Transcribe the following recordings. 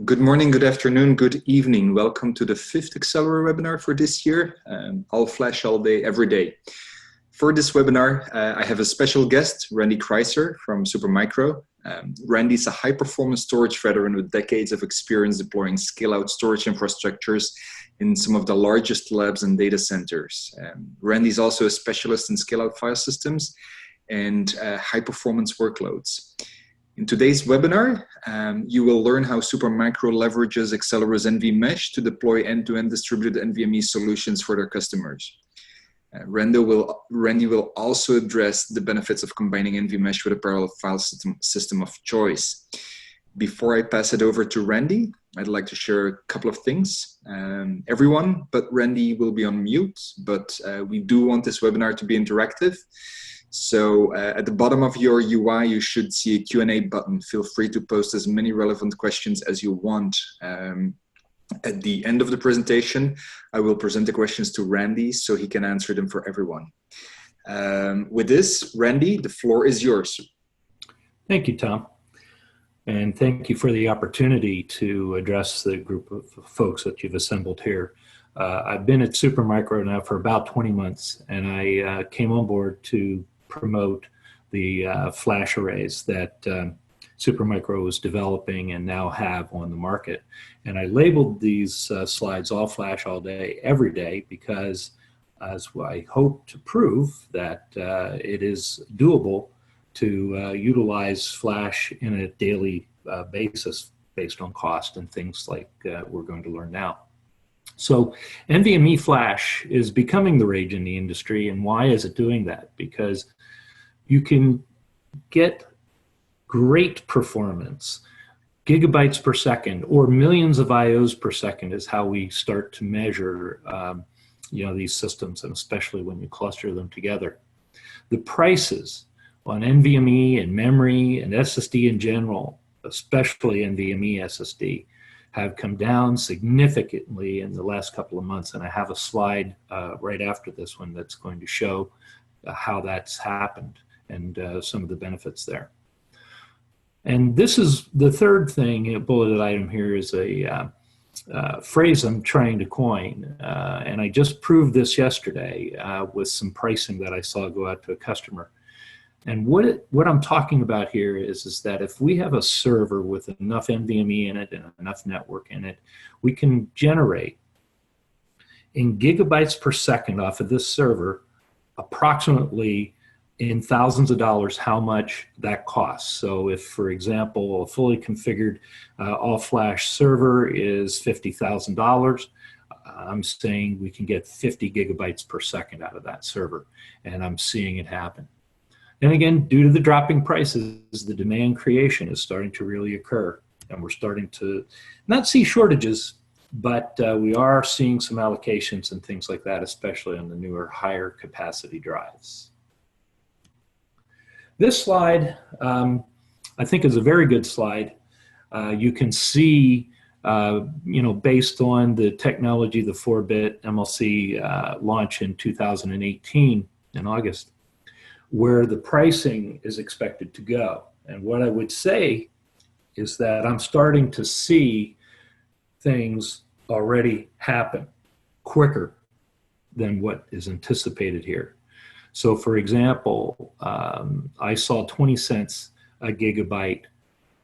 Good morning, good afternoon, good evening. Welcome to the 5th Excelero webinar for this year, all flash, all day, every day. For this webinar, I have a special guest, Randy Kreiser from Supermicro. Randy's a high-performance storage veteran with decades of experience deploying scale-out storage infrastructures in some of the largest labs and data centers. Randy's also a specialist in scale-out file systems and high-performance workloads. In today's webinar, you will learn how Supermicro leverages Excelero's NVMesh to deploy end-to-end distributed NVMe solutions for their customers. Randy will also address the benefits of combining NVMesh with a parallel file system of choice. Before I pass it over to Randy, I'd like to share a couple of things. Everyone but Randy will be on mute, but we do want this webinar to be interactive. So at the bottom of your UI, you should see a Q&A button. Feel free to post as many relevant questions as you want. At the end of the presentation, I will present the questions to Randy so he can answer them for everyone. With this, Randy, the floor is yours. Thank you, Tom. And thank you for the opportunity to address the group of folks that you've assembled here. I've been at Supermicro now for about 20 months, and I came on board to promote the flash arrays that Supermicro is developing and now have on the market. And I labeled these slides all flash, all day, every day, because as I hope to prove that it is doable to utilize flash in a daily basis based on cost and things like we're going to learn now. So NVMe Flash is becoming the rage in the industry, and why is it doing that? Because you can get great performance, gigabytes per second, or millions of IOs per second is how we start to measure these systems, and especially when you cluster them together. The prices on NVMe and memory and SSD in general, especially NVMe SSD, have come down significantly in the last couple of months, and I have a slide right after this one that's going to show how that's happened and some of the benefits there. And this is the third thing, a bulleted item here is a phrase I'm trying to coin, and I just proved this yesterday with some pricing that I saw go out to a customer. And what I'm talking about here is that if we have a server with enough NVMe in it and enough network in it, we can generate in gigabytes per second off of this server approximately in thousands of dollars how much that costs. So if, for example, a fully configured all-flash server is $50,000, I'm saying we can get 50 gigabytes per second out of that server, and I'm seeing it happen. And again, due to the dropping prices, the demand creation is starting to really occur. And we're starting to not see shortages, but we are seeing some allocations and things like that, especially on the newer, higher capacity drives. This slide, I think, is a very good slide. You can see, based on the technology, the 4-bit MLC launch in 2018 in August, where the pricing is expected to go. And what I would say is that I'm starting to see things already happen quicker than what is anticipated here. So for example, I saw 20 cents a gigabyte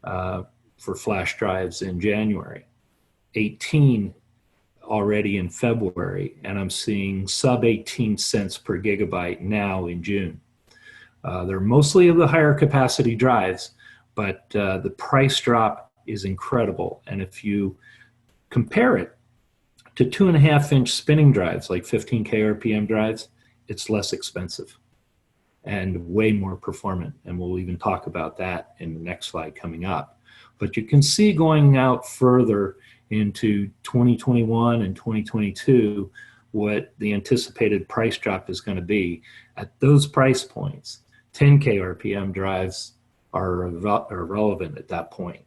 for flash drives in January, 18 already in February, and I'm seeing sub 18 cents per gigabyte now in June. They're mostly of the higher capacity drives, but the price drop is incredible. And if you compare it to 2.5-inch spinning drives, like 15K RPM drives, it's less expensive and way more performant. And we'll even talk about that in the next slide coming up. But you can see going out further into 2021 and 2022, what the anticipated price drop is going to be. At those price points, 10K RPM drives are relevant at that point.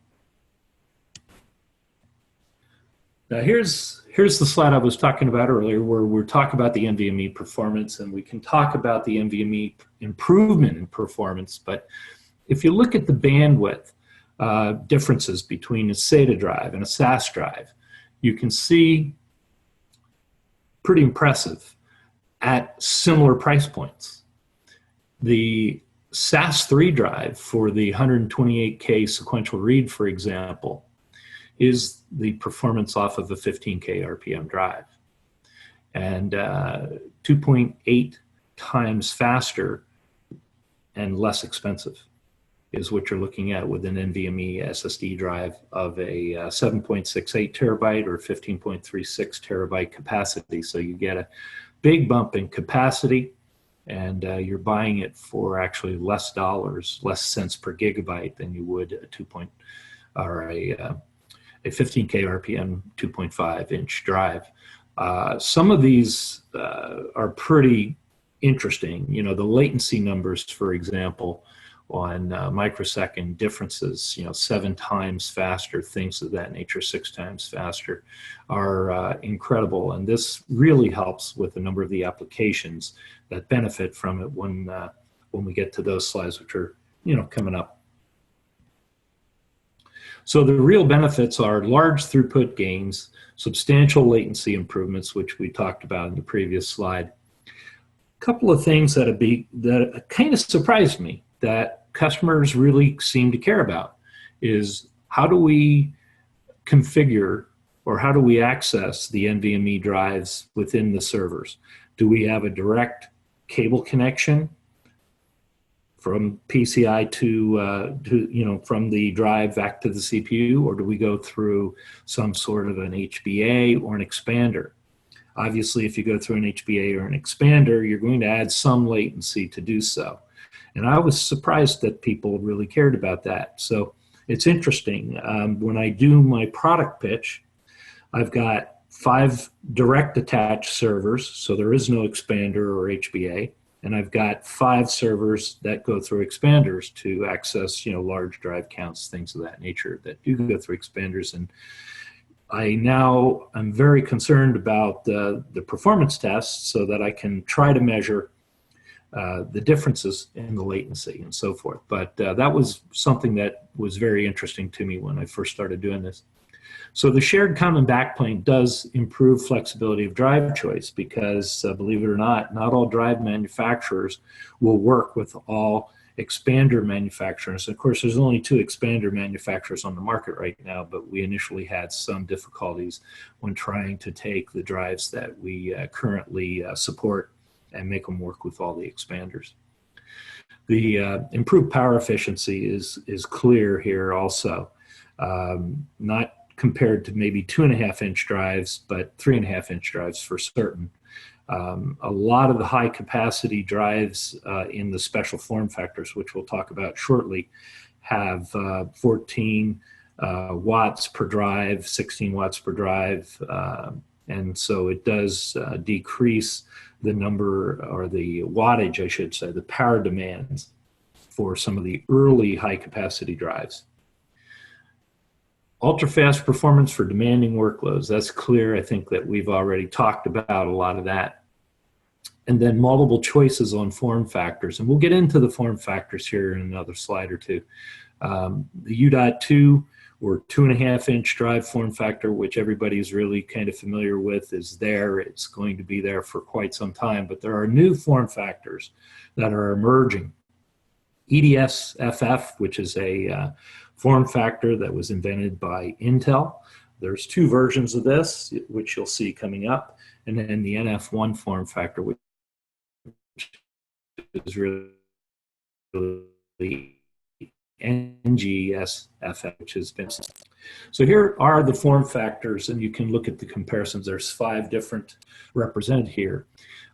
Now here's the slide I was talking about earlier, where we're talking about the NVMe performance, and we can talk about the NVMe improvement in performance. But if you look at the bandwidth differences between a SATA drive and a SAS drive, you can see pretty impressive at similar price points. The SAS3 drive for the 128K sequential read, for example, is the performance off of a 15K RPM drive. And 2.8 times faster and less expensive is what you're looking at with an NVMe SSD drive of a 7.68 terabyte or 15.36 terabyte capacity. So you get a big bump in capacity, and you're buying it for actually less dollars, less cents per gigabyte than you would a 15K RPM 2.5 inch drive. Some of these are pretty interesting. You know, the latency numbers, for example, on microsecond differences, 7 times faster, things of that nature, 6 times faster, are incredible. And this really helps with a number of the applications that benefit from it when we get to those slides, which are, coming up. So the real benefits are large throughput gains, substantial latency improvements, which we talked about in the previous slide. A couple of things that kind of surprised me that customers really seem to care about is how do we configure or how do we access the NVMe drives within the servers? Do we have a direct cable connection from PCI to from the drive back to the CPU, or do we go through some sort of an HBA or an expander? Obviously, if you go through an HBA or an expander, you're going to add some latency to do so. And I was surprised that people really cared about that. So it's interesting. When I do my product pitch, I've got 5 direct attached servers, so there is no expander or HBA. And I've got 5 servers that go through expanders to access, large drive counts, things of that nature that do go through expanders. And I'm very concerned about the performance tests so that I can try to measure the differences in the latency and so forth. But that was something that was very interesting to me when I first started doing this. So the shared common backplane does improve flexibility of drive choice because, believe it or not all drive manufacturers will work with all expander manufacturers. Of course, there's only 2 expander manufacturers on the market right now, but we initially had some difficulties when trying to take the drives that we currently support and make them work with all the expanders. The improved power efficiency is clear here also. Not compared to maybe 2.5-inch drives, but 3.5-inch drives for certain. A lot of the high capacity drives in the special form factors, which we'll talk about shortly, have 14 watts per drive, 16 watts per drive. And so it does decrease the number, or the wattage, I should say, the power demands for some of the early high capacity drives. Ultra-fast performance for demanding workloads. That's clear. I think that we've already talked about a lot of that. And then multiple choices on form factors. And we'll get into the form factors here in another slide or two. The U.2 or 2.5-inch drive form factor, which everybody's really kind of familiar with, is there. It's going to be there for quite some time. But there are new form factors that are emerging. EDS-FF, which is a form factor that was invented by Intel. There's 2 versions of this, which you'll see coming up, and then the NF1 form factor, which is really NGS-FF, which has been. So here are the form factors, and you can look at the comparisons. There's 5 different represented here.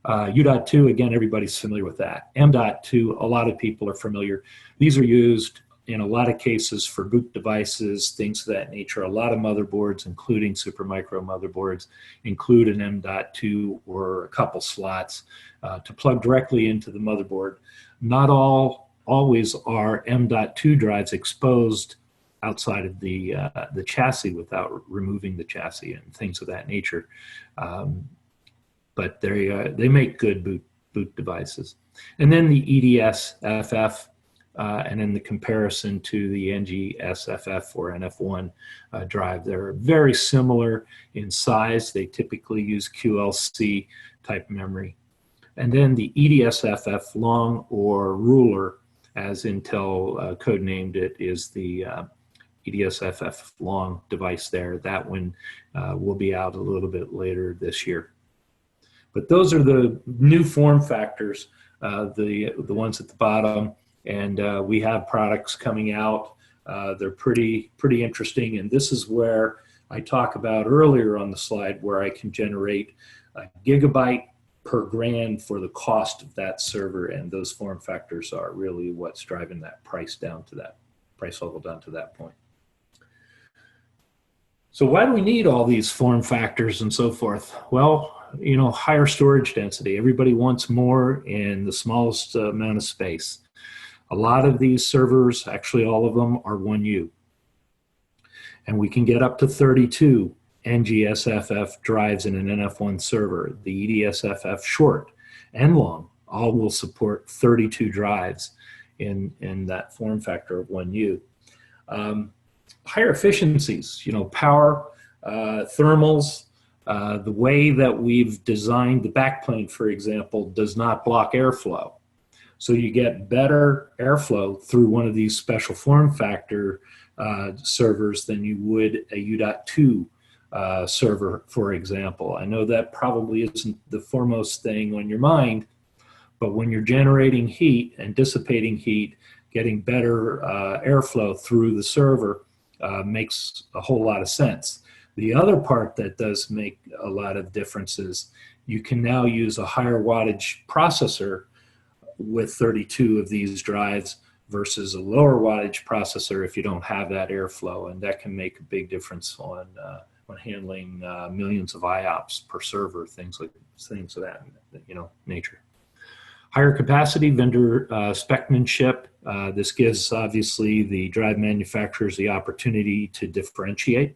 U.2, again, everybody's familiar with that. M.2, a lot of people are familiar. These are used in a lot of cases for boot devices, things of that nature. A lot of motherboards, including Supermicro motherboards, include an M.2 or a couple slots to plug directly into the motherboard. Not always are M.2 drives exposed outside of the chassis without removing the chassis and things of that nature. But they make good boot devices. And then the EDS-FF and in the comparison to the NGSFF or NF1 drive. They're very similar in size. They typically use QLC type memory. And then the EDSFF long or ruler, as Intel codenamed it, is the EDSFF long device there. That one will be out a little bit later this year. But those are the new form factors, the ones at the bottom, and we have products coming out. They're pretty interesting, and this is where I talk about earlier on the slide where I can generate a gigabyte per grand for the cost of that server, and those form factors are really what's driving that price down to that price level down to that point. So why do we need all these form factors and so forth? Well, you know, higher storage density. Everybody wants more in the smallest amount of space. A lot of these servers, actually all of them, are 1U. And we can get up to 32 NGSFF drives in an NF1 server. The EDSFF short and long all will support 32 drives in that form factor of 1U. Higher efficiencies, you know, power, thermals, the way that we've designed the backplane, for example, does not block airflow. So you get better airflow through one of these special form factor servers than you would a U.2 server, for example. I know that probably isn't the foremost thing on your mind, but when you're generating heat and dissipating heat, getting better airflow through the server makes a whole lot of sense. The other part that does make a lot of differences, you can now use a higher wattage processor with 32 of these drives versus a lower wattage processor if you don't have that airflow, and that can make a big difference on handling millions of IOPS per server, things of that nature. Higher capacity vendor specmanship. This gives obviously the drive manufacturers the opportunity to differentiate.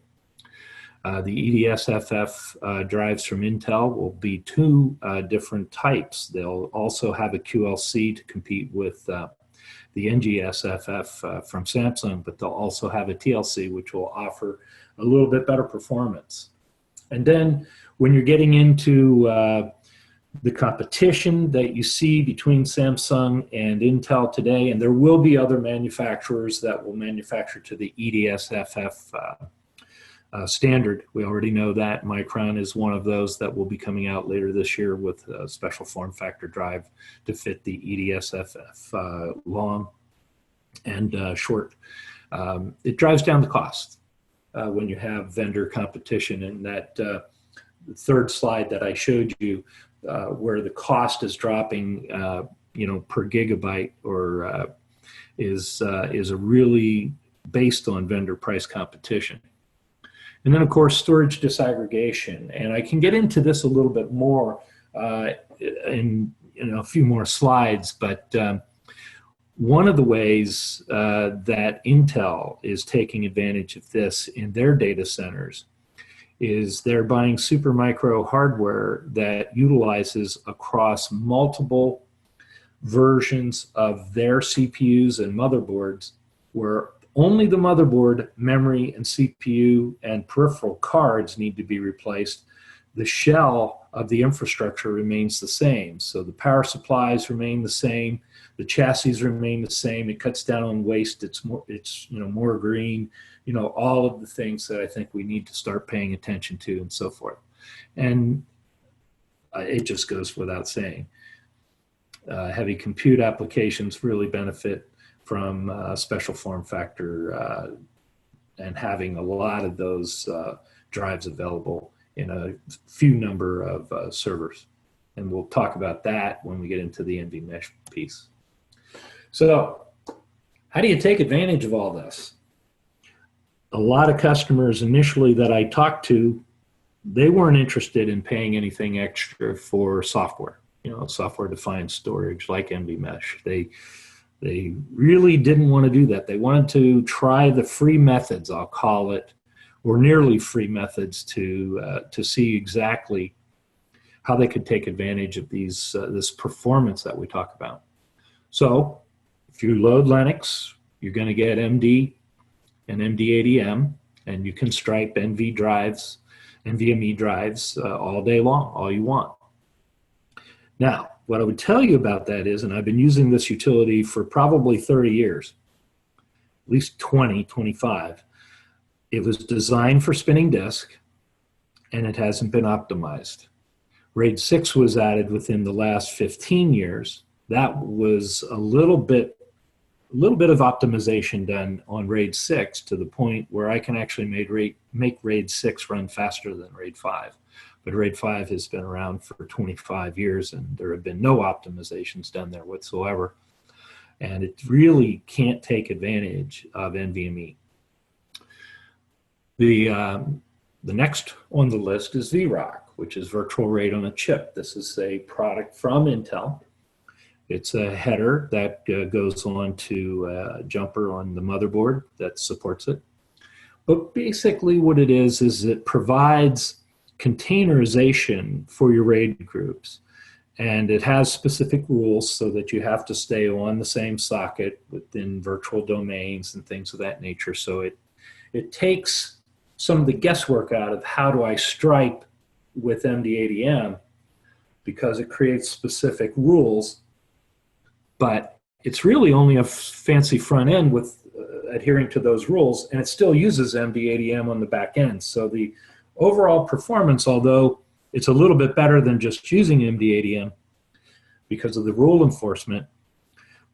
The EDSFF drives from Intel will be two different types. They'll also have a QLC to compete with the NGSFF from Samsung, but they'll also have a TLC, which will offer a little bit better performance. And then when you're getting into the competition that you see between Samsung and Intel today, and there will be other manufacturers that will manufacture to the EDSFF standard. We already know that. Micron is one of those that will be coming out later this year with a special form factor drive to fit the EDSFF long and short. It drives down the cost when you have vendor competition. And that third slide that I showed you, where the cost is dropping, per gigabyte, or is a really based on vendor price competition. And then, of course, storage disaggregation. And I can get into this a little bit more in a few more slides, but one of the ways that Intel is taking advantage of this in their data centers is they're buying Supermicro hardware that utilizes across multiple versions of their CPUs and motherboards, where only the motherboard, memory, and CPU and peripheral cards need to be replaced. The shell of the infrastructure remains the same. So the power supplies remain the same. The chassis remain the same. It cuts down on waste. It's more green. All of the things that I think we need to start paying attention to and so forth. And it just goes without saying. Heavy compute applications really benefit from special form factor and having a lot of those drives available in a few number of servers. And we'll talk about that when we get into the NVMesh piece. So how do you take advantage of all this? A lot of customers initially that I talked to, they weren't interested in paying anything extra for software, software-defined storage like NVMesh. They really didn't want to do that. They wanted to try the free methods, I'll call it, or nearly free methods to see exactly how they could take advantage of this performance that we talk about. So If you load Linux, you're going to get MD and MD80M, and you can stripe NV drives, NVMe drives all day long, all you want. Now, what I would tell you about that is, and I've been using this utility for probably 30 years, at least 20, 25. It was designed for spinning disk, and it hasn't been optimized. RAID 6 was added within the last 15 years. That was a little bit of optimization done on RAID 6 to the point where I can actually make RAID 6 run faster than RAID 5. But RAID 5 has been around for 25 years, and there have been no optimizations done there whatsoever. And it really can't take advantage of NVMe. The next on the list is VROC, which is Virtual RAID on a Chip. This is a product from Intel. It's a header that goes on to a jumper on the motherboard that supports it. But basically what it is it provides containerization for your RAID groups. And it has specific rules so that you have to stay on the same socket within virtual domains and things of that nature. So it takes some of the guesswork out of how do I stripe with MD80M, because it creates specific rules, but it's really only a fancy front end with adhering to those rules, and it still uses MD80M on the back end. So the overall performance, although it's a little bit better than just using MD80M because of the rule enforcement,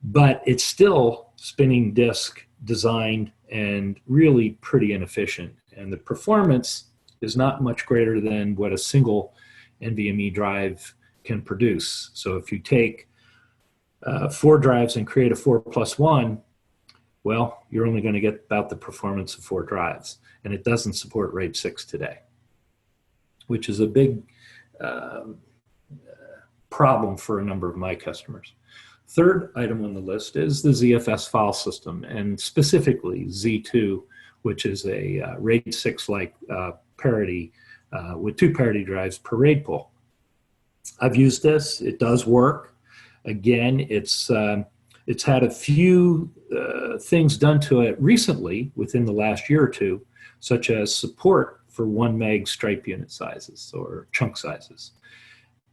but it's still spinning disk designed and really pretty inefficient. And the performance is not much greater than what a single NVMe drive can produce. So if you take 4 drives and create a 4+1, well, you're only going to get about the performance of 4 drives. And it doesn't support RAID 6 today, which is a big problem for a number of my customers. Third item on the list is the ZFS file system, and specifically Z2, which is a RAID 6-like parity with 2 parity drives per RAID pool. I've used this. It does work. Again, it's had a few things done to it recently within the last year or two, such as support for 1 meg stripe unit sizes or chunk sizes.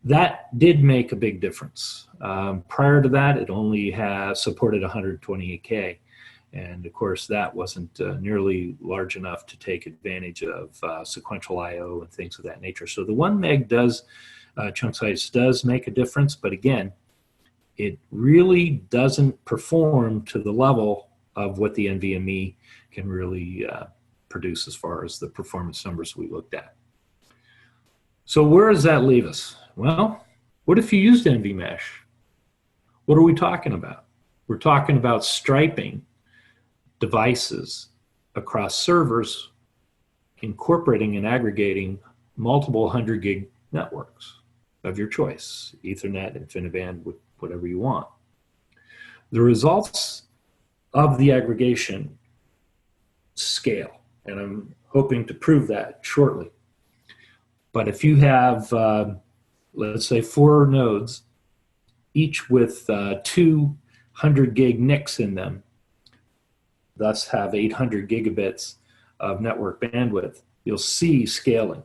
That did make a big difference. Prior to that, it only supported 128K. And of course, that wasn't nearly large enough to take advantage of sequential I/O and things of that nature. So the 1 meg chunk size does make a difference, but again, it really doesn't perform to the level of what the NVMe can really produce as far as the performance numbers we looked at. So where does that leave us? Well, what if you used NVMesh? What are we talking about? We're talking about striping devices across servers, incorporating and aggregating multiple 100 gig networks of your choice, Ethernet, InfiniBand, whatever you want. The results of the aggregation scale, and I'm hoping to prove that shortly. But if you have, let's say, 4 nodes, each with 200 gig NICs in them, thus have 800 gigabits of network bandwidth, you'll see scaling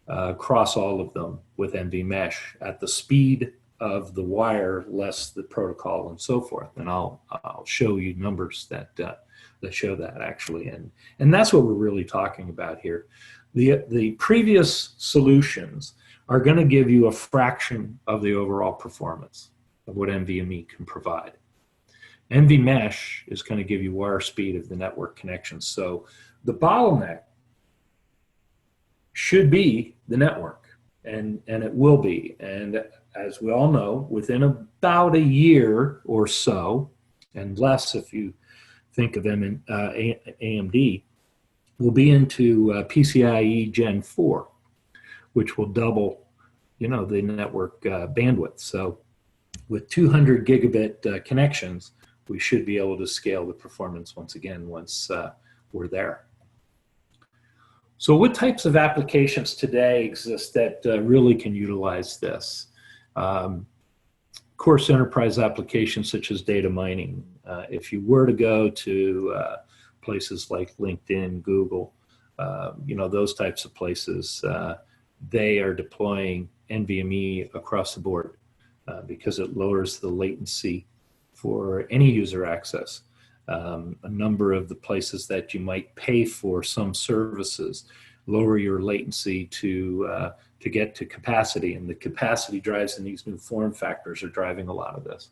across all of them with NVMesh at the speed of the wire less the protocol and so forth. And I'll show you numbers that show that actually. And that's what we're really talking about here. The previous solutions are going to give you a fraction of the overall performance of what NVMe can provide. NVMesh is going to give you wire speed of the network connections. So the bottleneck should be the network, and it will be. And as we all know, within about a year or so, and less if you think of AMD, we'll be into PCIe Gen 4, which will double, the network bandwidth. So with 200 gigabit connections, we should be able to scale the performance once again once we're there. So what types of applications today exist that really can utilize this? course, enterprise applications such as data mining. If you were to go to places like LinkedIn, Google, you know, those types of places, they are deploying NVMe across the board because it lowers the latency for any user access. A number of the places that you might pay for some services lower your latency to get to capacity, and the capacity drives in these new form factors are driving a lot of this.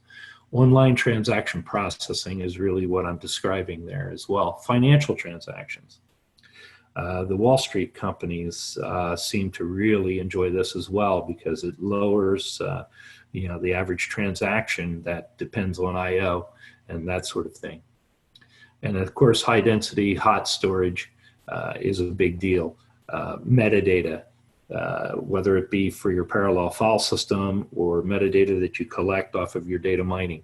Online transaction processing is really what I'm describing there as well. Financial transactions. The Wall Street companies seem to really enjoy this as well because it lowers you know, the average transaction that depends on I/O and that sort of thing. And of course, high density, hot storage is a big deal. Metadata, whether it be for your parallel file system or metadata that you collect off of your data mining.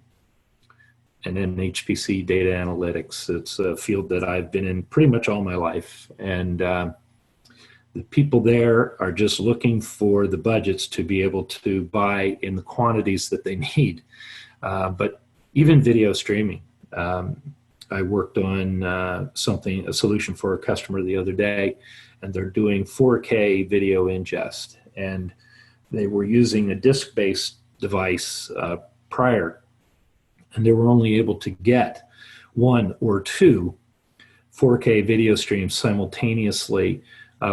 And then HPC data analytics, it's a field that I've been in pretty much all my life. And the people there are just looking for the budgets to be able to buy in the quantities that they need. But even video streaming. I worked on a solution for a customer the other day, and they're doing 4K video ingest. And they were using a disk-based device prior, and they were only able to get 1 or 2 4K video streams simultaneously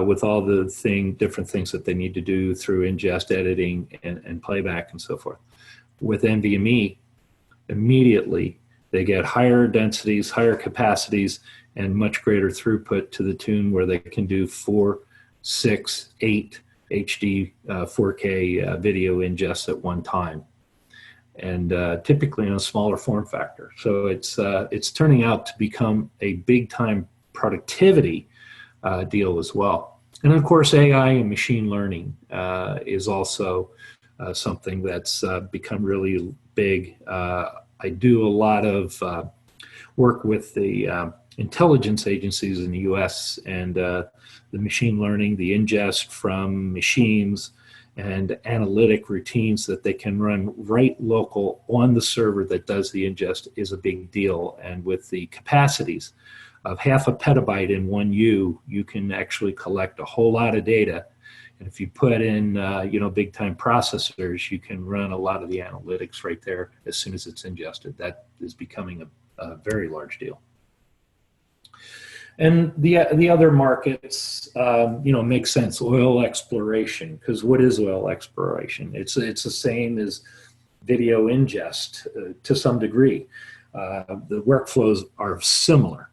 with all the different things that they need to do through ingest, editing, and playback and so forth. With NVMe, immediately they get higher densities, higher capacities, and much greater throughput to the tune where they can do 4, 6, 8 HD 4K video ingests at one time, and typically in a smaller form factor. So it's turning out to become a big-time productivity deal as well. And of course, AI and machine learning is also something that's become really big. I do a lot of work with the intelligence agencies in the US, and the machine learning, the ingest from machines, and analytic routines that they can run right local on the server that does the ingest is a big deal. And with the capacities of 0.5 petabyte in 1U, you can actually collect a whole lot of data. And if you put in, you know, big time processors, you can run a lot of the analytics right there as soon as it's ingested. That is becoming a very large deal. And the other markets, you know, make sense. Oil exploration, because what is oil exploration? It's the same as video ingest to some degree. The workflows are similar.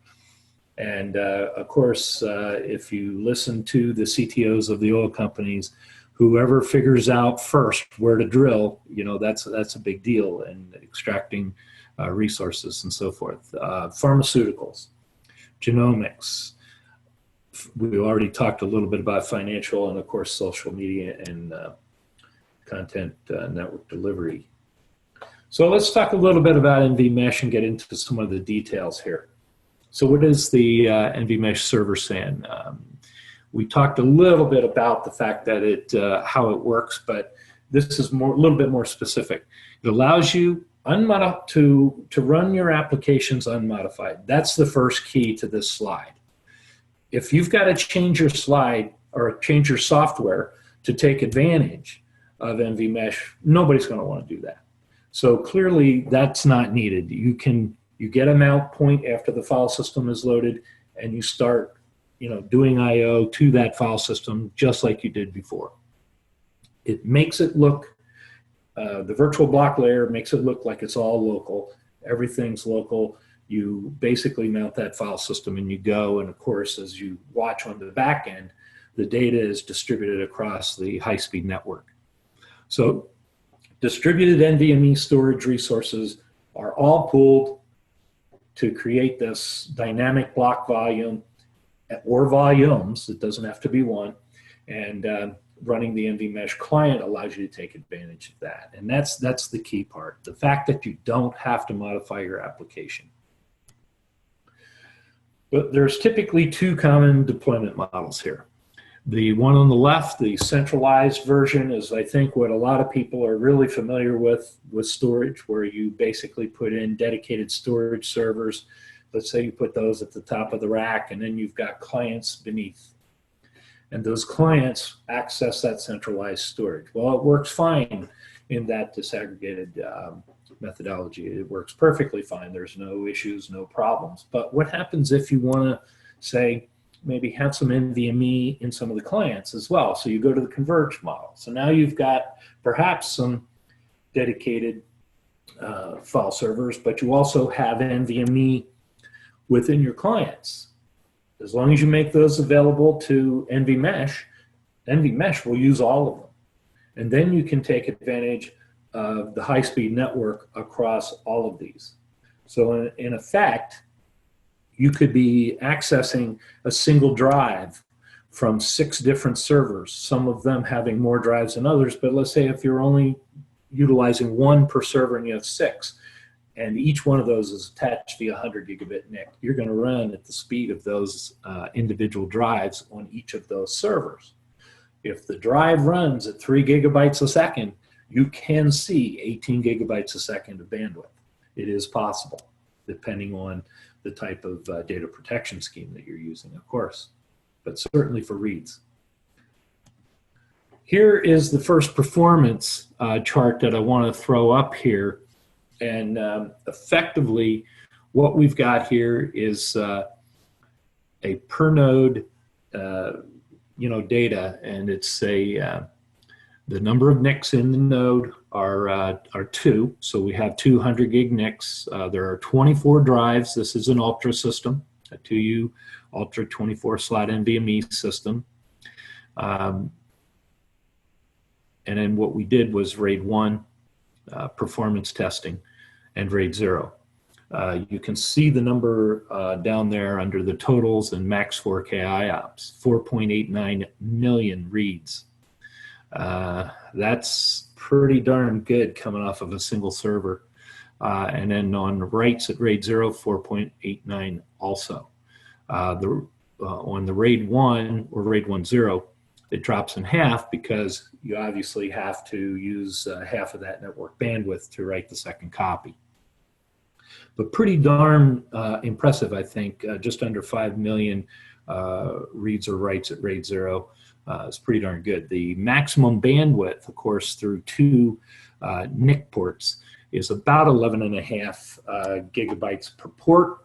And of course, if you listen to the CTOs of the oil companies, whoever figures out first where to drill, you know, that's a big deal in extracting resources and so forth. Pharmaceuticals, genomics. We already talked a little bit about financial, and of course, social media and content network delivery. So let's talk a little bit about NVMesh and get into some of the details here. So what is the NVMesh server SAN? We talked a little bit about the fact that how it works, but this is a little bit more specific. It allows you to run your applications unmodified. That's the first key to this slide. If you've got to change your slide or change your software to take advantage of NVMesh, nobody's going to want to do that. So clearly that's not needed. You get a mount point after the file system is loaded, and you start, you know, doing I/O to that file system just like you did before. It makes it look, the virtual block layer makes it look like it's all local. Everything's local. You basically mount that file system and you go, and of course, as you watch on the back end, the data is distributed across the high-speed network. So distributed NVMe storage resources are all pooled to create this dynamic block volume or volumes. It doesn't have to be one. And running the NVMesh client allows you to take advantage of that. And that's the key part, the fact that you don't have to modify your application. But there's typically two common deployment models here. The one on the left, the centralized version, is I think what a lot of people are really familiar with storage, where you basically put in dedicated storage servers. Let's say you put those at the top of the rack, and then you've got clients beneath. And those clients access that centralized storage. Well, it works fine in that disaggregated methodology. It works perfectly fine. There's no issues, no problems. But what happens if you want to, say, maybe have some NVMe in some of the clients as well? So you go to the converged model. So now you've got perhaps some dedicated file servers, but you also have NVMe within your clients. As long as you make those available to NVMesh, NVMesh will use all of them. And then you can take advantage of the high-speed network across all of these. So in effect, you could be accessing a single drive from 6 different servers, some of them having more drives than others. But let's say if you're only utilizing 1 per server and you have 6, and each one of those is attached via 100 gigabit NIC, you're going to run at the speed of those individual drives on each of those servers. If the drive runs at 3 gigabytes a second, you can see 18 gigabytes a second of bandwidth. It is possible, depending on the type of data protection scheme that you're using, of course, but certainly for reads. Here is the first performance chart that I want to throw up here. And effectively, what we've got here is a per node, data, and it's the number of NICs in the node are 2. So we have 200 gig NICs. There are 24 drives. This is an Ultra system, a 2U Ultra 24 slot NVMe system. And then what we did was RAID 1 performance testing and RAID 0. You can see the number down there under the totals and max 4K IOPS, 4.89 million reads. That's pretty darn good coming off of a single server. And then on the writes at RAID 0, 4.89 also. On the RAID 1 or RAID 1.0, it drops in half because you obviously have to use half of that network bandwidth to write the second copy. But pretty darn impressive, I think. Just under 5 million reads or writes at RAID 0. It's pretty darn good. The maximum bandwidth, of course, through 2 NIC ports is about 11.5 gigabytes per port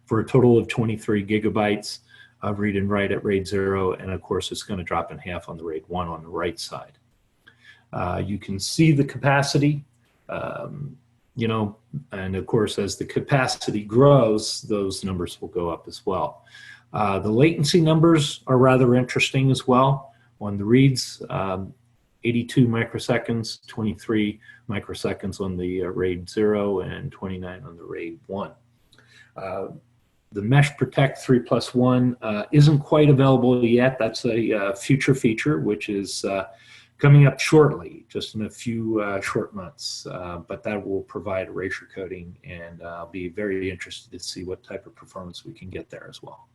for a total of 23 gigabytes of read and write at RAID 0. And of course, it's going to drop in half on the RAID 1 on the right side. You can see the capacity, and of course, as the capacity grows, those numbers will go up as well. The latency numbers are rather interesting as well. On the reads, 82 microseconds, 23 microseconds on the RAID 0, and 29 on the RAID 1. The Mesh Protect 3+1 isn't quite available yet. That's a future feature, which is coming up shortly, just in a few short months. But that will provide erasure coding, and I'll be very interested to see what type of performance we can get there as well.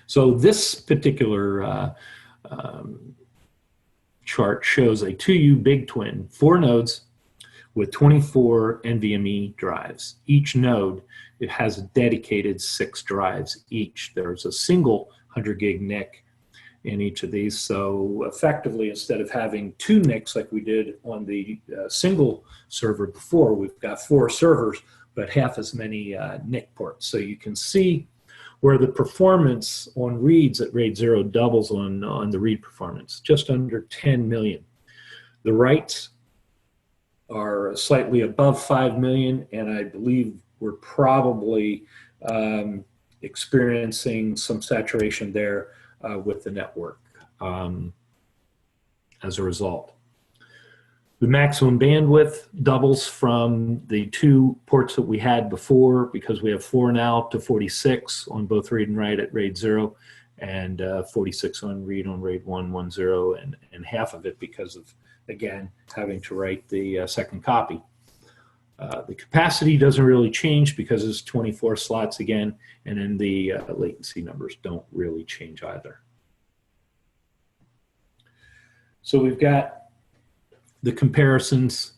So this particular chart shows a 2U big twin, 4 nodes with 24 NVMe drives. Each node, it has a dedicated 6 drives each. There's a single 100 gig NIC in each of these. So effectively, instead of having 2 NICs like we did on the single server before, we've got 4 servers, but half as many NIC ports. So you can see where the performance on reads at RAID 0 doubles on the read performance, just under 10 million. The writes are slightly above 5 million, and I believe we're probably experiencing some saturation there with the network as a result. The maximum bandwidth doubles from the 2 ports that we had before, because we have 4 now, to 46 on both read and write at RAID 0, and 46 on RAID 1, 1.0, and half of it because of, again, having to write the second copy. The capacity doesn't really change because it's 24 slots again, and then the latency numbers don't really change either. So we've got the comparisons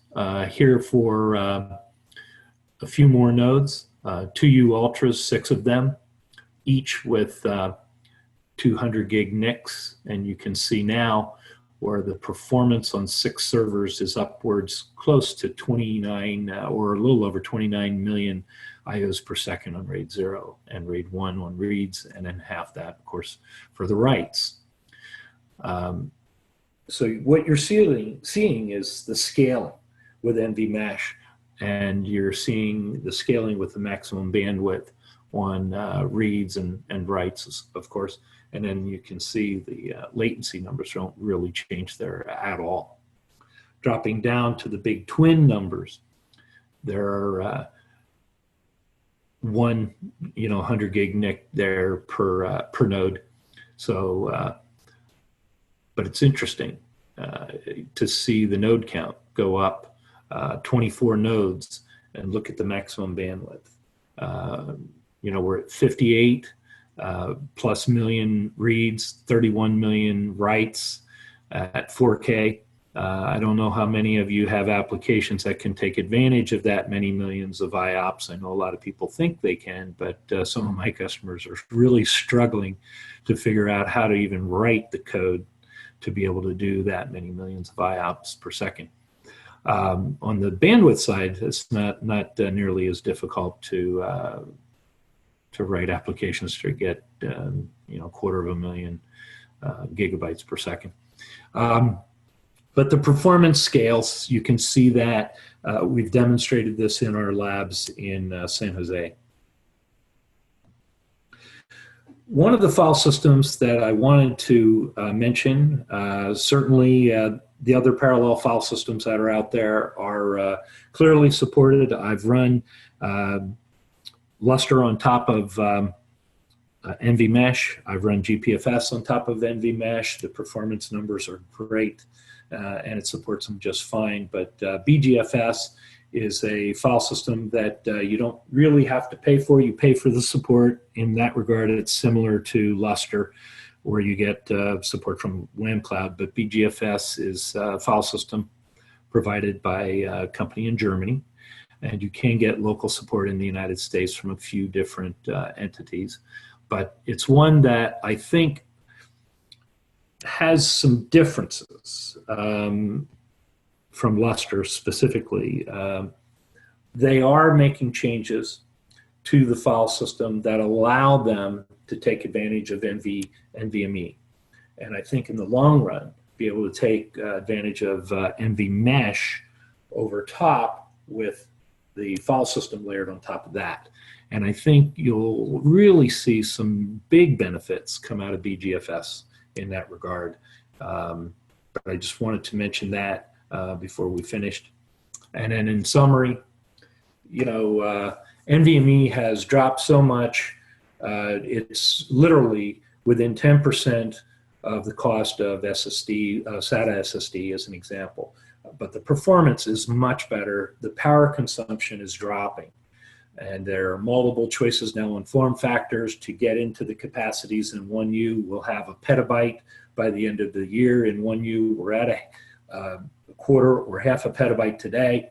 here for a few more nodes, 2U Ultras, 6 of them, each with 200 gig NICs, and you can see now where the performance on 6 servers is upwards close to 29 or a little over 29 million IOs per second on RAID 0 and RAID 1 on reads, and then half that, of course, for the writes. So what you're seeing is the scaling with NVMesh, and you're seeing the scaling with the maximum bandwidth on reads and writes, of course. And then you can see the latency numbers don't really change there at all. Dropping down to the big twin numbers, there are 100 gig NIC there per node. So, but it's interesting to see the node count go up 24 nodes and look at the maximum bandwidth. We're at 58 plus million reads, 31 million writes at 4K. I don't know how many of you have applications that can take advantage of that many millions of IOPS. I know a lot of people think they can, but some of my customers are really struggling to figure out how to even write the code to be able to do that many millions of IOPS per second. On the bandwidth side, it's not nearly as difficult to write applications to get 250,000 gigabytes per second. But the performance scales, you can see that we've demonstrated this in our labs in San Jose. One of the file systems that I wanted to mention, certainly the other parallel file systems that are out there are clearly supported. I've run Lustre on top of NVMesh. I've run GPFS on top of NVMesh. The performance numbers are great, and it supports them just fine. But BGFS is a file system that you don't really have to pay for. You pay for the support. In that regard, it's similar to Lustre, where you get support from WAM Cloud. But BGFS is a file system provided by a company in Germany. And you can get local support in the United States from a few different entities. But it's one that I think has some differences from Lustre specifically. They are making changes to the file system that allow them to take advantage of NVMe. And I think in the long run, be able to take advantage of NVMesh over top with the file system layered on top of that. And I think you'll really see some big benefits come out of BGFS in that regard. But I just wanted to mention that before we finished. And then in summary, NVMe has dropped so much, it's literally within 10% of the cost of SSD, SATA SSD as an example. But the performance is much better. The power consumption is dropping. And there are multiple choices now on form factors to get into the capacities. In 1U, we'll have a petabyte by the end of the year. In 1U, we're at a quarter or half a petabyte today.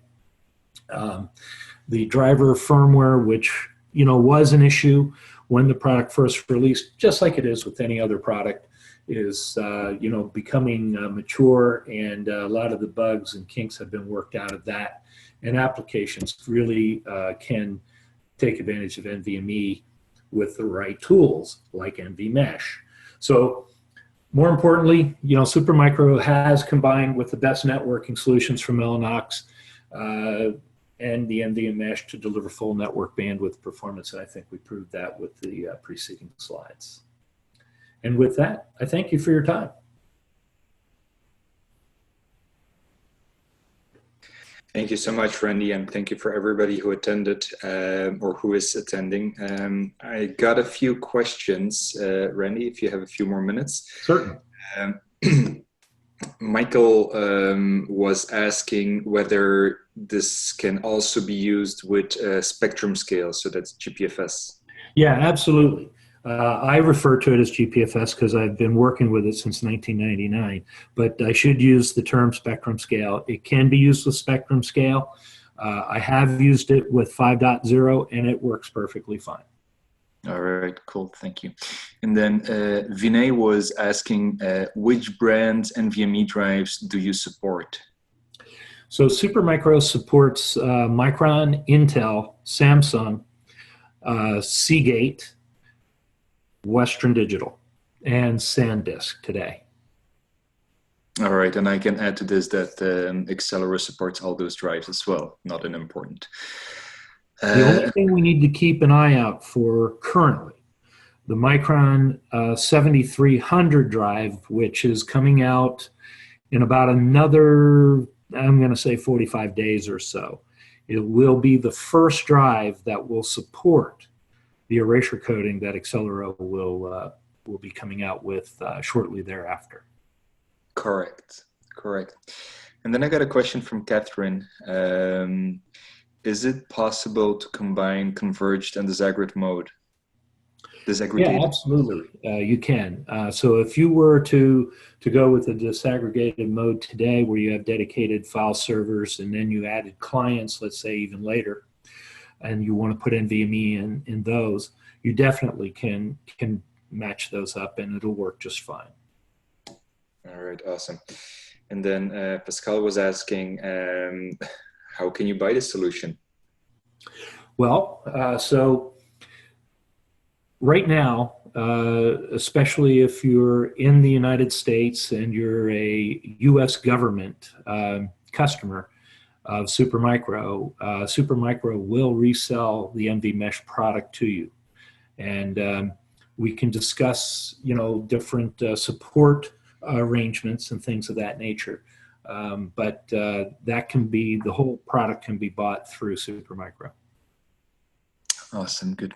The driver firmware, which was an issue when the product first released, just like it is with any other product, is becoming mature, and a lot of the bugs and kinks have been worked out of that. And applications really can take advantage of NVMe with the right tools like NVMesh. So more importantly, Supermicro has combined with the best networking solutions from Mellanox and the NVMesh to deliver full network bandwidth performance. And I think we proved that with the preceding slides. And with that, I thank you for your time. Thank you so much, Randy, and thank you for everybody who attended or who is attending. I got a few questions, Randy, if you have a few more minutes. Certainly. Michael was asking whether this can also be used with spectrum scale, so that's GPFS. Yeah, absolutely. I refer to it as GPFS because I've been working with it since 1999, but I should use the term spectrum scale. It can be used with spectrum scale. I have used it with 5.0 and it works perfectly fine. All right, cool, thank you. And then Vinay was asking which brand NVMe drives do you support? So Supermicro supports Micron, Intel, Samsung, Seagate, Western Digital, and SanDisk today. All right, and I can add to this that Excelero supports all those drives as well, not unimportant. The only thing we need to keep an eye out for currently, the Micron 7300 drive, which is coming out in about another, I'm going to say 45 days or so. It will be the first drive that will support the erasure coding that Excelero will be coming out with shortly thereafter. Correct. And then I got a question from Catherine. Is it possible to combine converged and disaggregated mode? Yeah, absolutely. You can. So if you were to go with a disaggregated mode today where you have dedicated file servers and then you added clients, let's say even later, and you want to put NVMe in those, you definitely can match those up and it'll work just fine. All right, awesome. And then Pascal was asking, how can you buy this solution? Well, so right now, especially if you're in the United States and you're a U.S. government customer of Supermicro, Supermicro will resell the NVMesh product to you. And we can discuss, different support arrangements and things of that nature. But that can be, the whole product can be bought through Supermicro. Awesome, good.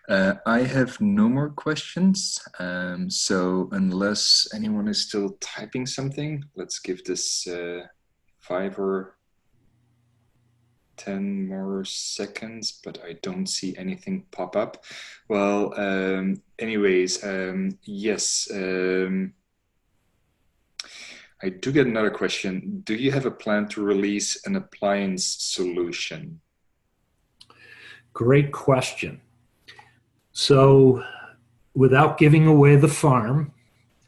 I have no more questions. So unless anyone is still typing something, let's give this 5 or 10 more seconds, but I don't see anything pop up. Well, anyways, yes. I do get another question. Do you have a plan to release an appliance solution? Great question. So without giving away the farm,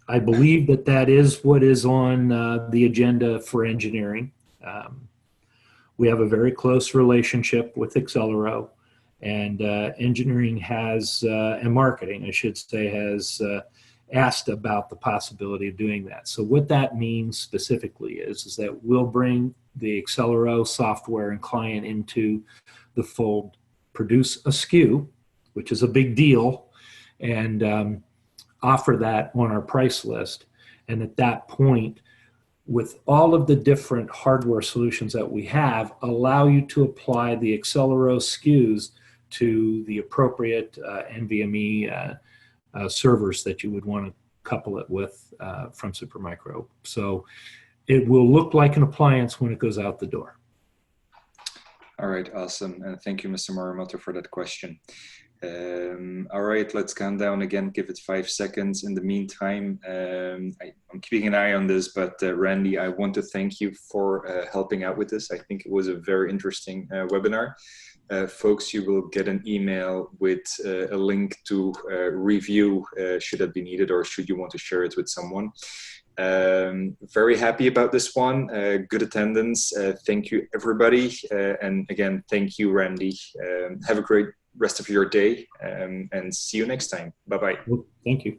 I believe that is what is on the agenda for engineering. We have a very close relationship with Excelero, and engineering has, and marketing, I should say, has asked about the possibility of doing that. So what that means specifically is that we'll bring the Excelero software and client into the fold, produce a SKU, which is a big deal, and offer that on our price list. And at that point, with all of the different hardware solutions that we have, allow you to apply the Excelero SKUs to the appropriate NVMe servers that you would want to couple it with from Supermicro. So it will look like an appliance when it goes out the door. All right, awesome. And thank you, Mr. Morimoto, for that question. All right, let's count down again, give it 5 seconds. In the meantime, I'm keeping an eye on this, but Randy, I want to thank you for helping out with this. I think it was a very interesting webinar. Folks, you will get an email with a link to review should that be needed or should you want to share it with someone. Very happy about this one. Good attendance. Thank you, everybody. And again, thank you, Randy. Have a great rest of your day and see you next time. Bye-bye. Thank you.